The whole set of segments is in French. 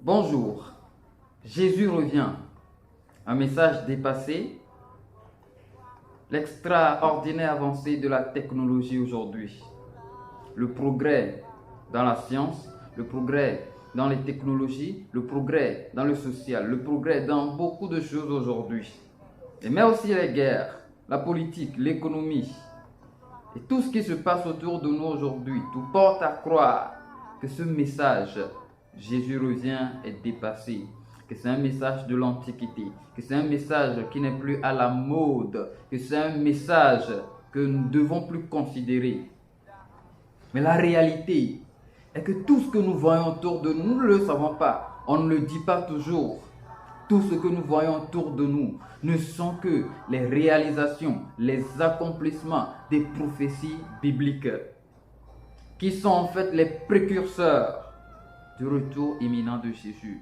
Bonjour, Jésus revient. Un message dépassé, l'extraordinaire avancée de la technologie aujourd'hui. Le progrès dans la science, le progrès dans les technologies, le progrès dans le social, le progrès dans beaucoup de choses aujourd'hui. Mais aussi les guerres, la politique, l'économie et tout ce qui se passe autour de nous aujourd'hui. Tout porte à croire que ce message, Jésus revient, est dépassé, que c'est un message de l'Antiquité, que c'est un message qui n'est plus à la mode, que c'est un message que nous ne devons plus considérer. Mais la réalité est que tout ce que nous voyons autour de nous, nous ne le savons pas. On ne le dit pas toujours. Tout ce que nous voyons autour de nous ne sont que les réalisations, les accomplissements des prophéties bibliques, qui sont en fait les précurseurs du retour imminent de Jésus.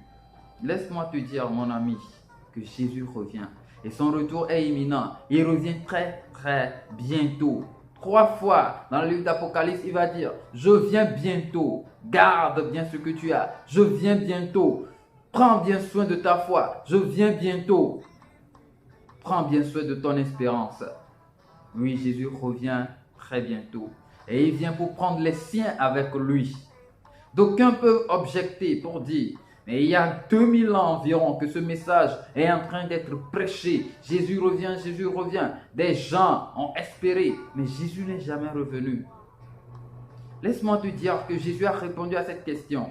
Laisse-moi te dire, mon ami, que Jésus revient. Et son retour est imminent. Il revient très bientôt. 3 fois dans le livre d'Apocalypse, il va dire: je viens bientôt. Garde bien ce que tu as. Je viens bientôt. Prends bien soin de ta foi. Je viens bientôt. Prends bien soin de ton espérance. Oui, Jésus revient très bientôt. Et il vient pour prendre les siens avec lui. D'aucuns peuvent objecter pour dire: mais il y a 2000 ans environ que ce message est en train d'être prêché. Jésus revient, Jésus revient. Des gens ont espéré, mais Jésus n'est jamais revenu. Laisse-moi te dire que Jésus a répondu à cette question.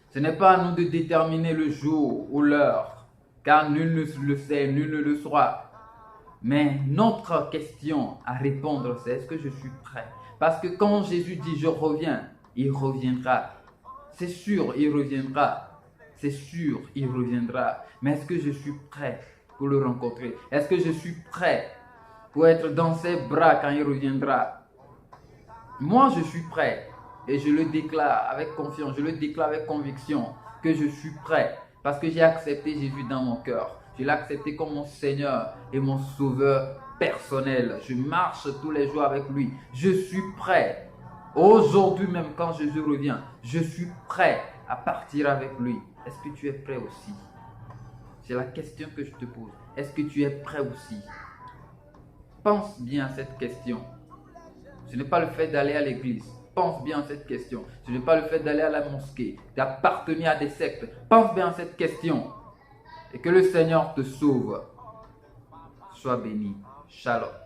Ce n'est pas à nous de déterminer le jour ou l'heure, car nul ne le sait, nul ne le saura. Mais notre question à répondre, c'est: est-ce que je suis prêt? Parce que quand Jésus dit je reviens, il reviendra. C'est sûr, il reviendra. C'est sûr, il reviendra. Mais est-ce que je suis prêt pour le rencontrer? Est-ce que je suis prêt pour être dans ses bras quand il reviendra? Moi, je suis prêt. Et je le déclare avec confiance, je le déclare avec conviction que je suis prêt. Parce que j'ai accepté Jésus dans mon cœur. Je l'ai accepté comme mon Seigneur et mon Sauveur personnel. Je marche tous les jours avec lui. Je suis prêt. Aujourd'hui même, quand Jésus revient, je suis prêt à partir avec lui. Est-ce que tu es prêt aussi? C'est la question que je te pose. Est-ce que tu es prêt aussi? Pense bien à cette question. Ce n'est pas le fait d'aller à l'église. Pense bien à cette question. Ce n'est pas le fait d'aller à la mosquée, d'appartenir à des sectes. Pense bien à cette question. Et que le Seigneur te sauve. Sois béni. Shalom.